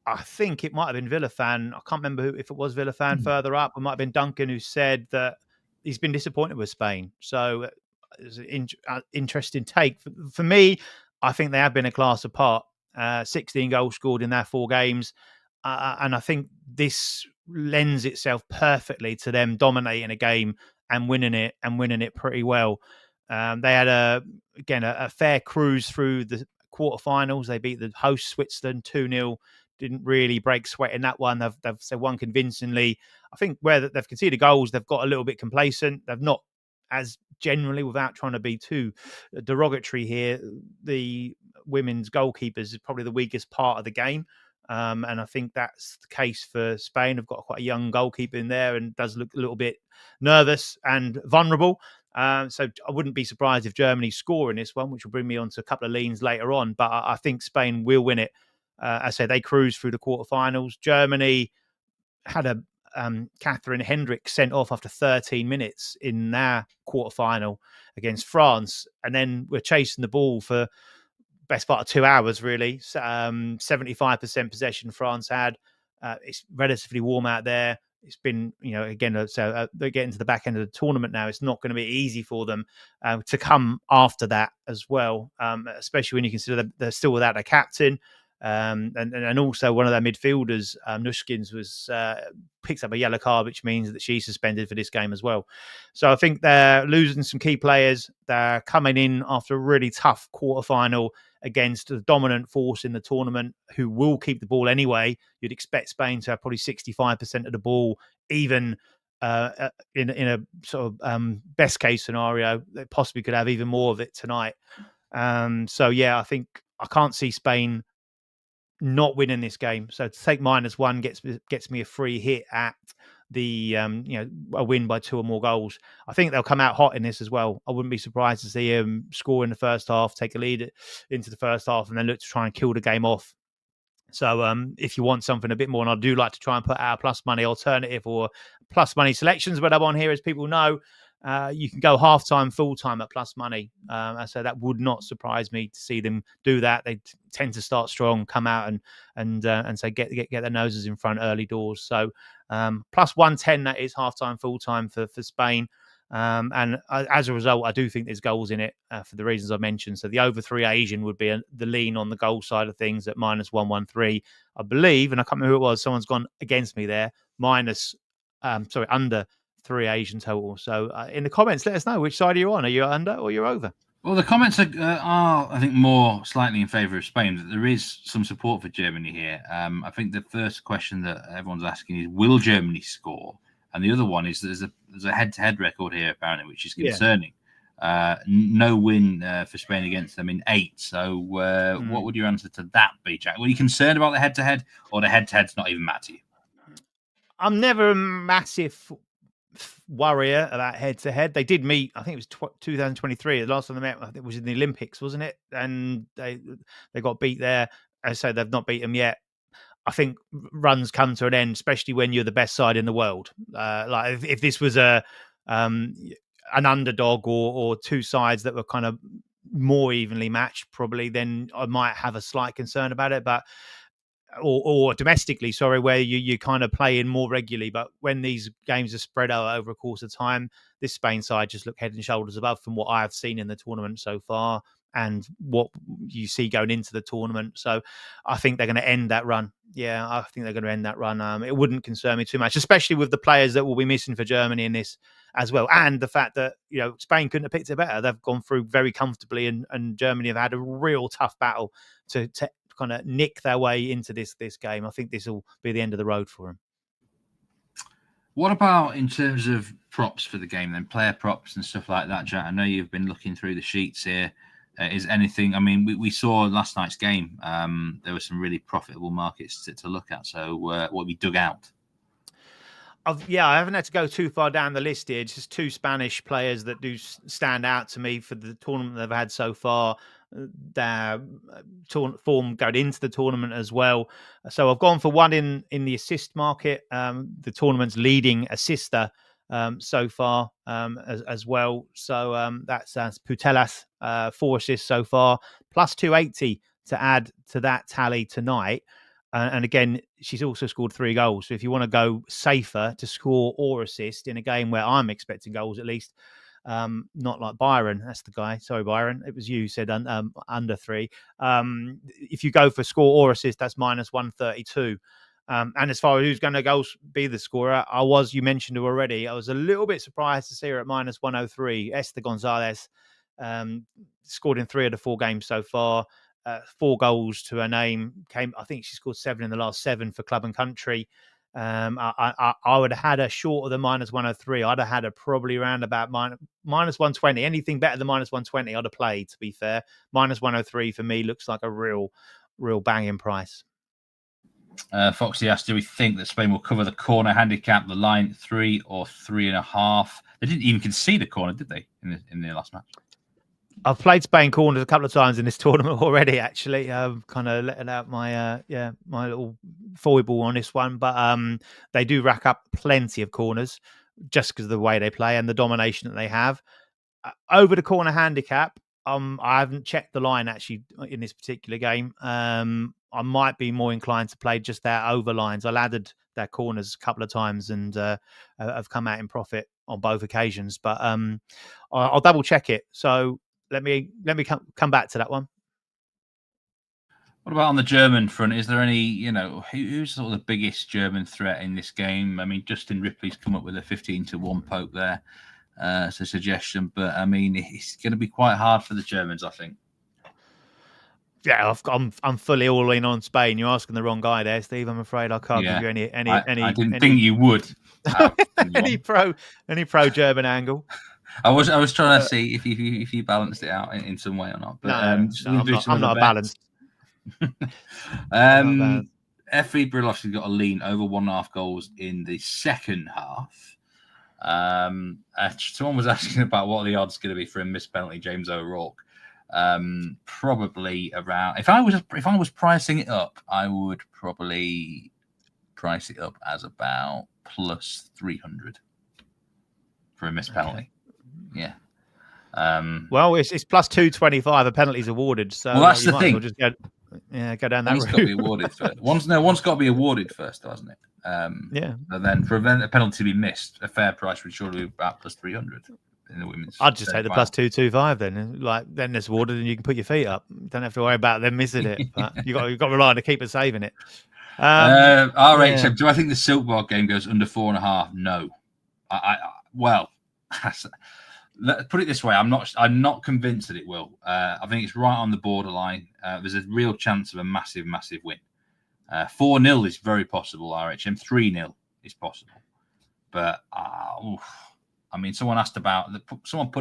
I think it might have been Villafan. I can't remember if it was Villafan further up. It might have been Duncan who said that he's been disappointed with Spain. So it's an interesting take. For me, I think they have been a class apart. 16 goals scored in their 4 games. And I think this lends itself perfectly to them dominating a game and winning it pretty well. They had a fair cruise through the quarterfinals. They beat the host Switzerland 2-0. Didn't really break sweat in that one. They've won convincingly. I think where they've conceded goals, they've got a little bit complacent. They've not, as generally, without trying to be too derogatory here, the women's goalkeepers is probably the weakest part of the game. And I think that's the case for Spain. They've got quite a young goalkeeper in there and does look a little bit nervous and vulnerable. So I wouldn't be surprised if Germany score in this one, which will bring me on to a couple of leans later on. But I think Spain will win it. I say they cruised through the quarterfinals. Germany had a Catherine Hendrick sent off after 13 minutes in their quarterfinal against France, and then we're chasing the ball for best part of 2 hours. Really, 75% possession France had. It's relatively warm out there. It's been, again, so they're getting to the back end of the tournament now. It's not going to be easy for them to come after that as well, especially when you consider that they're still without a captain. And also one of their midfielders, Nushkins, was picks up a yellow card, which means that she's suspended for this game as well. So I think they're losing some key players. They're coming in after a really tough quarterfinal against the dominant force in the tournament, who will keep the ball anyway. You'd expect Spain to have probably 65% of the ball, even in a sort of best case scenario. They possibly could have even more of it tonight. So yeah, I think I can't see Spain not winning this game. So to take -1 gets me a free hit at the a win by 2 or more goals. I think they'll come out hot in this as well. I wouldn't be surprised to see them score in the first half, take a lead into the first half, and then look to try and kill the game off. So if you want something a bit more, and I do like to try and put out a plus money alternative or plus money selections when I'm on here, as people know, you can go half-time, full-time at plus money. So that would not surprise me to see them do that. They tend to start strong, come out and say get their noses in front early doors. So plus 110, that is half-time, full-time for Spain. And as a result, I do think there's goals in it for the reasons I mentioned. So the over 3 Asian would be the lean on the goal side of things at -113, I believe. And I can't remember who it was. Someone's gone against me there. Under 3 Asian total. So in the comments, let us know which side you're on. Are you under or you're over? Well, the comments are I think, more slightly in favour of Spain. There is some support for Germany here. I think the first question that everyone's asking is, will Germany score? And the other one is there's a head-to-head record here, apparently, which is concerning. Yeah. No win for Spain against them in 8. So what would your answer to that be, Jack? Were you concerned about the head-to-head, or the head-to-head's not even matter to you? I'm never a massive worrier about head-to-head. They did meet, I think it was 2023. The last time they met, I think it was in the Olympics, wasn't it? And they got beat there. As I say, they've not beat them yet. I think runs come to an end, especially when you're the best side in the world. Like if this was an underdog or two sides that were kind of more evenly matched, probably, then I might have a slight concern about it. But or domestically, sorry, where you kind of play in more regularly. But when these games are spread out over a course of time, this Spain side just look head and shoulders above from what I have seen in the tournament so far and what you see going into the tournament. So I think they're going to end that run. Yeah, I think they're going to end that run. It wouldn't concern me too much, especially with the players that will be missing for Germany in this as well. And the fact that, Spain couldn't have picked it better. They've gone through very comfortably and Germany have had a real tough battle to kind of nick their way into this game. I think this will be the end of the road for them. What about in terms of props for the game then, player props and stuff like that, Jack? I know you've been looking through the sheets here. Is anything, I mean, we saw last night's game, there were some really profitable markets to look at. So what we dug out? I haven't had to go too far down the list here. Just 2 Spanish players that do stand out to me for the tournament they've had so far. their form going into the tournament as well. So I've gone for one in the assist market. The tournament's leading assister so far as well. So that's Putellas, 4 assists so far, plus 280 to add to that tally tonight. And again, she's also scored 3 goals. So if you want to go safer to score or assist in a game where I'm expecting goals at least, not like Byron, that's the guy. Sorry, Byron, it was you who said under 3. If you go for score or assist, that's minus 132. And as far as who's going to be the scorer, you mentioned her already. I was a little bit surprised to see her at minus 103. Esther Gonzalez scored in 3 of the 4 games so far. 4 goals to her name. I think she scored 7 in the last 7 for club and country. I would have had her shorter than minus 103. I'd have had her probably around about minus 120. Anything better than minus 120, I'd have played, to be fair. Minus 103 for me looks like a real banging price. Foxy asked, do we think that Spain will cover the corner handicap, the line 3 or 3.5? They didn't even concede a corner, did they, in the last match? I've played Spain corners a couple of times in this tournament already, actually. I've kind of letting out my little foible on this one. But they do rack up plenty of corners just because of the way they play and the domination that they have. Over the corner handicap, I haven't checked the line, actually, in this particular game. I might be more inclined to play just their over lines. I laddered their corners a couple of times and have come out in profit on both occasions. But I'll double check it. So let me come back to that one. What about on the German front? Is there any, who's sort of the biggest German threat in this game? I mean, Justin Ripley's come up with a 15-1 poke there. It's a suggestion, but I mean, it's going to be quite hard for the Germans, I think. Yeah, I'm fully all in on Spain. You're asking the wrong guy there, Steve. I'm afraid I can't give you any. I didn't think you would. any pro German angle. I was trying to see if you balanced it out in some way or not. But I'm not balanced. Effie Brilovski's got a lean over 1.5 goals in the second half. Someone was asking about what the odds going to be for a missed penalty, James O'Rourke. Probably around. If I was pricing it up, I would probably price it up as about plus 300 for a missed penalty. Yeah. Well, it's plus 225. A penalty's awarded. So that's the thing. Just go down that route. One's got to be awarded first. One's got to be awarded first, though, hasn't it? Yeah. And then for a penalty to be missed, a fair price would surely be about plus 300 in the women's. I'd just take the plus 225 then. Then it's awarded, and you can put your feet up. You don't have to worry about them missing it. But you got to rely on the keeper saving it. All right. So do I think the Silkeborg game goes under 4.5? No. Well, put it this way, I'm not convinced that it will. I think it's right on the borderline. There's a real chance of a massive win. 4-0 is very possible. RHM 3-0 is possible, but I mean, someone put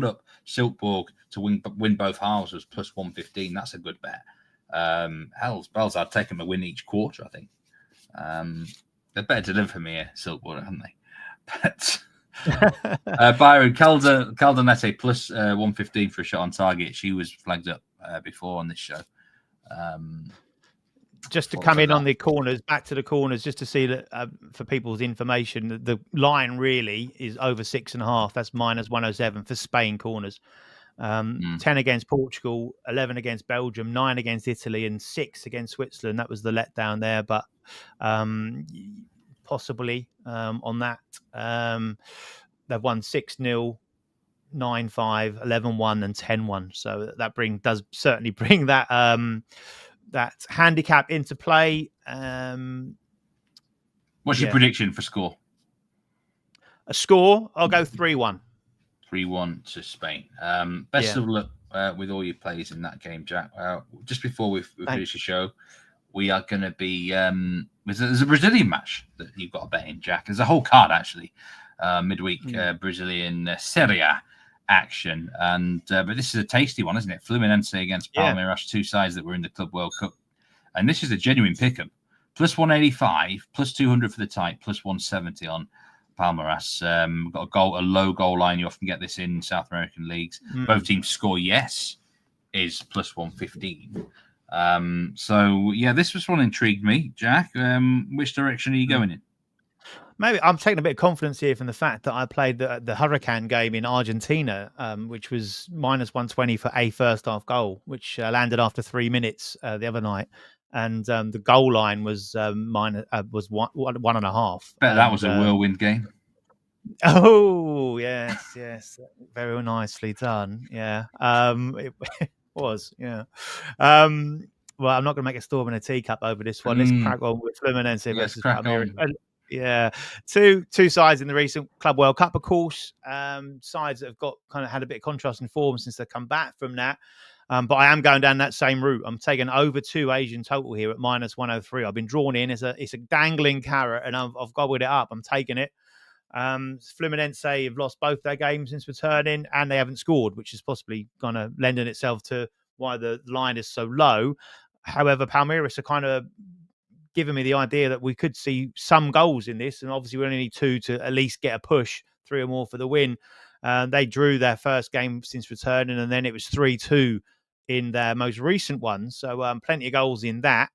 up Silkeborg to win both halves was plus 115. That's a good bet. Bells, I'd take them to win each quarter. I think they're better to live for me here, Silkeborg, haven't they? But Byron Caldanete plus 115 for a shot on target. She was flagged up before on this show. Just to come in on the corners, back to the corners, just to see that for people's information, the line really is over 6.5. That's minus 107 for Spain corners. 10 against Portugal, 11 against Belgium, 9 against Italy, and 6 against Switzerland. That was the letdown there, but possibly on that. They've won 6-0, 9-5, 11-1, and 10-1. So that does certainly bring that that handicap into play. What's your prediction for score? A score? I'll go 3-1. 3-1 to Spain. Best of luck with all your plays in that game, Jack. Just before we finish the show, we are going to be... there's a Brazilian match that you've got to bet in, Jack. There's a whole card, actually. Midweek Brazilian Serie A action. But this is a tasty one, isn't it? Fluminense against Palmeiras, 2 sides that were in the Club World Cup. And this is a genuine pick'em. Plus 185, plus 200 for the type, plus 170 on Palmeiras. Got a low goal line. You often get this in South American leagues. Both teams score yes. is plus 115. So yeah, this one intrigued me, Jack. Which direction are you going in? Maybe I'm taking a bit of confidence here from the fact that I played the Hurricane game in Argentina, which was minus 120 for a first half goal, which landed after 3 minutes the other night, and the goal line was was one and a half. Bet that was a whirlwind game. Oh yes, very nicely done. Yeah, it was. Yeah. Well, I'm not going to make a storm in a teacup over this one. Let's crack on with Fluminense versus Palmeiras. Yeah, two sides in the recent Club World Cup, of course. Sides that have kind of had a bit of contrast in form since they've come back from that. But I am going down that same route. I'm taking over 2 Asian total here at minus 103. I've been drawn in. It's a dangling carrot, and I've gobbled it up. I'm taking it. Fluminense have lost both their games since returning, and they haven't scored, which is possibly kind of lending itself to why the line is so low. However, Palmeiras are kind of giving me the idea that we could see some goals in this, and obviously we only need 2 to at least get a push, 3 or more for the win. They drew their first game since returning, and then it was 3-2 in their most recent one. So plenty of goals in that.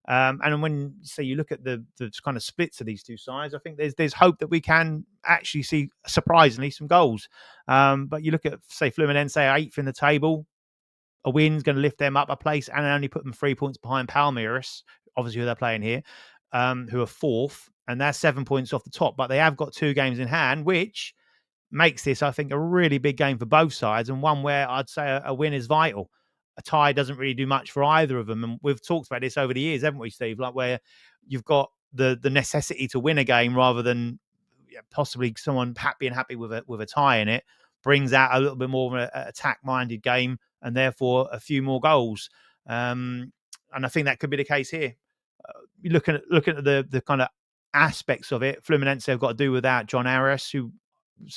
And when you look at the kind of splits of these two sides, I think there's hope that we can actually see, surprisingly, some goals. But you look at, say, Fluminense are 8th in the table. A win's going to lift them up a place and only put them 3 points behind Palmeiras, obviously who they're playing here, who are 4th, and they're 7 points off the top. But they have got 2 games in hand, which makes this, I think, a really big game for both sides, and one where I'd say a win is vital. A tie doesn't really do much for either of them. And we've talked about this over the years, haven't we, Steve? Like where you've got the necessity to win a game rather than possibly someone being happy with a tie in it, brings out a little bit more of an attack-minded game and therefore a few more goals. And I think that could be the case here. Looking at the kind of aspects of it, Fluminense have got to do without John Arias, who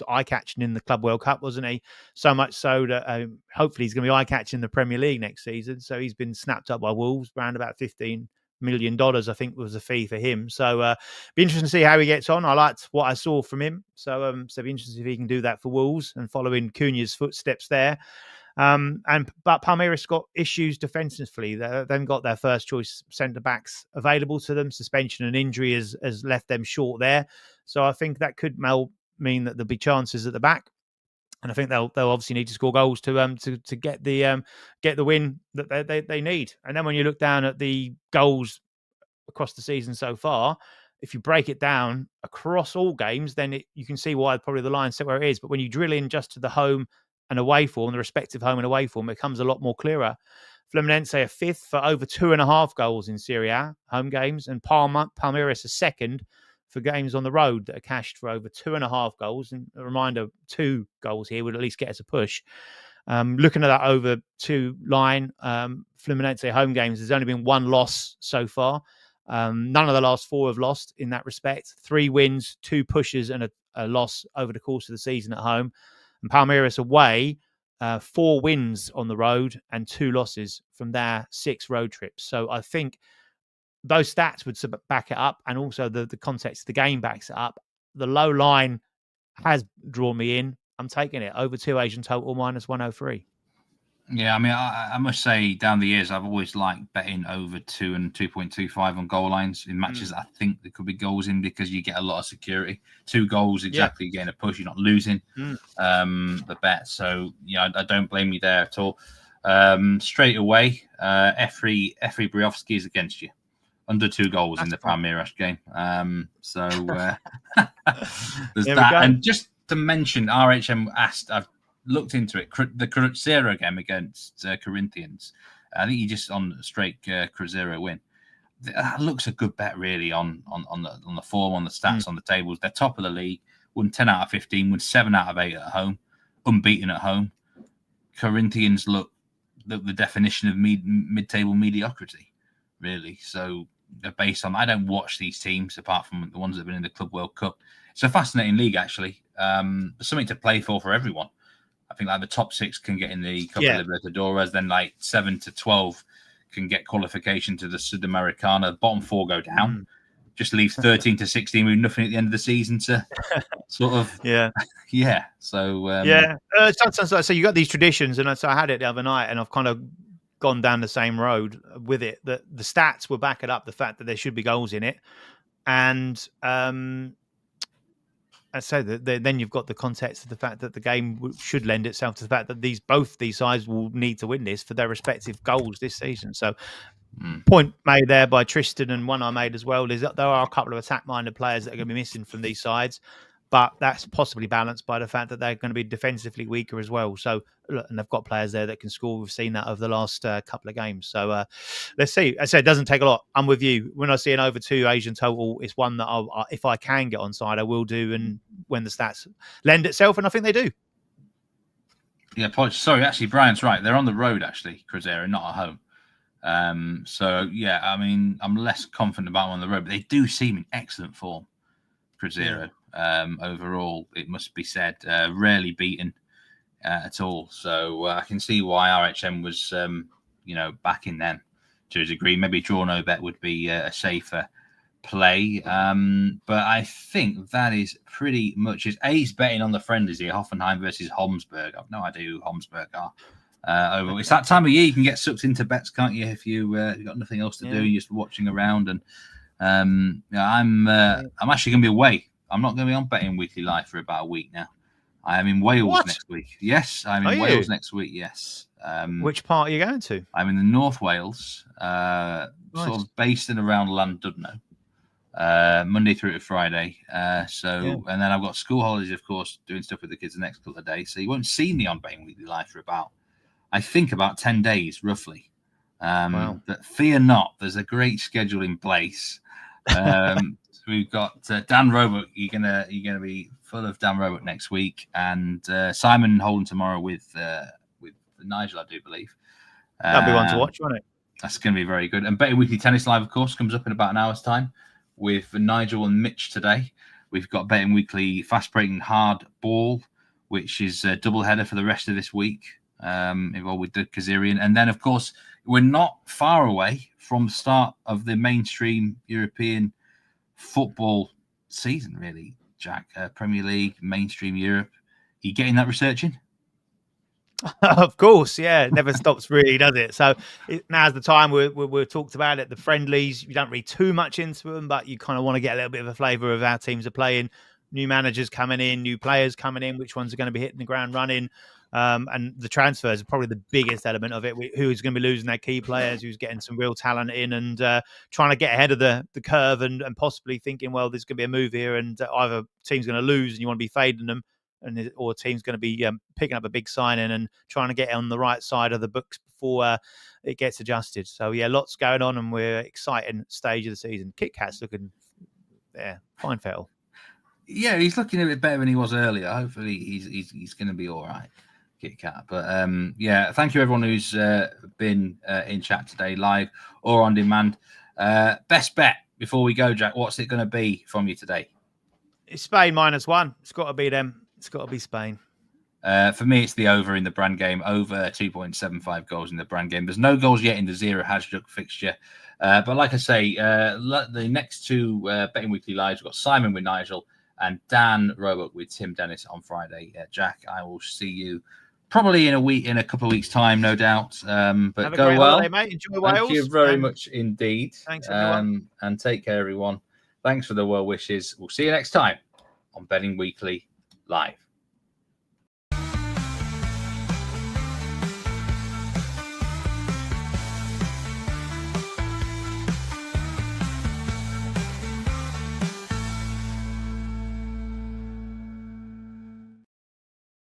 eye-catching in the Club World Cup, wasn't he? So much so that hopefully he's going to be eye-catching in the Premier League next season. So he's been snapped up by Wolves, around about $15 million, I think, was the fee for him. So be interesting to see how he gets on. I liked what I saw from him. So be interested if he can do that for Wolves and follow in Cunha's footsteps there. But Palmeiras got issues defensively. They haven't got their first choice centre backs available to them. Suspension and injury has left them short there. So I think that could mean that there'll be chances at the back, and I think they'll obviously need to score goals to get the win that they need. And then when you look down at the goals across the season so far, if you break it down across all games, then you can see why probably the line's set where it is. But when you drill in just to the home and away form, the respective home and away form, it becomes a lot more clearer. Fluminense are 5th for over 2.5 goals in Zira home games, and Palmeiras are 2nd for games on the road that are cashed for over 2.5 goals. And a reminder, 2 goals here would at least get us a push. Looking at that over 2 line, Fluminense home games, there's only been 1 loss so far. None of the last 4 have lost in that respect. 3 wins, 2 pushes, and a loss over the course of the season at home. And Palmeiras away, 4 wins on the road and 2 losses from their 6 road trips. So I think those stats would back it up, and also the context of the game backs it up. The low line has drawn me in. I'm taking it over 2 Asian total minus 103. Yeah, I mean, I must say, down the years, I've always liked betting over 2 and 2.25 on goal lines in matches that I think there could be goals in, because you get a lot of security. 2 goals, exactly, You're getting a push, you're not losing the bet. So, I don't blame you there at all. Straight away, Efri Briovski is against you. Under 2 goals in the Palmeiras game. So there's that. And just to mention, RHM asked, I've looked into it, the Zira game against Corinthians. I think he just on a straight Zira win. That looks a good bet, really, on the form, on the stats, on the tables. They're top of the league, won 10 out of 15, won 7 out of 8 at home, unbeaten at home. Corinthians look the definition of mid-table mediocrity, really. So they're based on, I don't watch these teams apart from the ones that have been in the Club World Cup. It's a fascinating league, actually. There's something to play for everyone. I think like the top 6 can get in the Copa Libertadores, then like 7 to 12 can get qualification to the Sudamericana. The bottom 4 go down. just leaves 13 to 16 with nothing at the end of the season to sort of yeah. So sometimes so you got these traditions, and so I had it the other night, and I've kind of gone down the same road with it. That the stats will back it up, the fact that there should be goals in it, and so then you've got the context of the fact that the game should lend itself to the fact that both these sides will need to win this for their respective goals this season. So, point made there by Tristan, and one I made as well, is that there are a couple of attack-minded players that are going to be missing from these sides, but that's possibly balanced by the fact that they're going to be defensively weaker as well. So, look, and they've got players there that can score. We've seen that over the last couple of games. So let's see. I said it doesn't take a lot. I'm with you. When I see an over 2 Asian total, it's one that if I can get on side, I will do. And when the stats lend itself, and I think they do. Yeah, sorry. Actually, Brian's right. They're on the road, actually, Cruzeiro, not at home. So yeah, I mean, I'm less confident about them on the road, but they do seem in excellent form, Cruzeiro. Overall, it must be said, rarely beaten at all. So I can see why RHM was, backing them to a degree. Maybe draw no bet would be a safer play. But I think that is pretty much it. He's betting on the friendlies here, Hoffenheim versus Homsburg. I've no idea who Homsburg are. It's that time of year you can get sucked into bets, can't you? If you've got nothing else to do, you're just watching around. And I'm actually going to be away. I'm not going to be on Betting Weekly Live for about a week now. I am in Wales next week. Yes, I'm in Wales next week. Yes. Which part are you going to? I'm in the North Wales, nice. Sort of based in around Llandudno, Monday through to Friday. And then I've got school holidays, of course, doing stuff with the kids the next couple of days. So you won't see me on Betting Weekly Live for about 10 days, roughly. But fear not, there's a great schedule in place. We've got Dan Roebuck. You're gonna be full of Dan Roebuck next week, and Simon Holden tomorrow with Nigel, I do believe. That'll be one to watch, won't it? That's going to be very good. And Betting Weekly Tennis Live, of course, comes up in about an hour's time with Nigel and Mitch today. We've got Betting Weekly Fast Breaking Hard Ball, which is a double header for the rest of this week, involved with Doug Kazarian. And then, of course, we're not far away from the start of the mainstream European football season, really, Jack. Premier League, mainstream Europe. Are you getting that research in? Of course, yeah. It never stops, really, does it? So now's the time we've talked about it. The friendlies, you don't read too much into them, but you kind of want to get a little bit of a flavour of how teams are playing. New managers coming in, new players coming in, which ones are going to be hitting the ground running. And the transfers are probably the biggest element of it. Who's going to be losing their key players, who's getting some real talent in, and trying to get ahead of the curve and possibly thinking, well, there's going to be a move here, and either a team's going to lose and you want to be fading them, or a team's going to be picking up a big signing and trying to get on the right side of the books before it gets adjusted. So, yeah, lots going on, and we're exciting stage of the season. Kit Kat's looking, fine fettle. Yeah, he's looking a bit better than he was earlier. Hopefully he's going to be all right. Kit Kat. But thank you everyone who's been in chat today, live or on demand. Best bet before we go, Jack. What's it going to be from you today? It's Spain -1. It's got to be them. It's got to be Spain. For me, it's the over in the Brann game. Over 2.75 goals in the Brann game. There's no goals yet in the Zira Hajduk fixture. But like I say, the next two Betting Weekly Lives, we've got Simon with Nigel and Dan Roebuck with Tim Dennis on Friday. Jack, I will see you probably in a couple of weeks' time, no doubt. But go well. Holiday, mate. Enjoy Wales. Thank you very much indeed. Thanks, everyone. And take care, everyone. Thanks for the well wishes. We'll see you next time on Betting Weekly Live.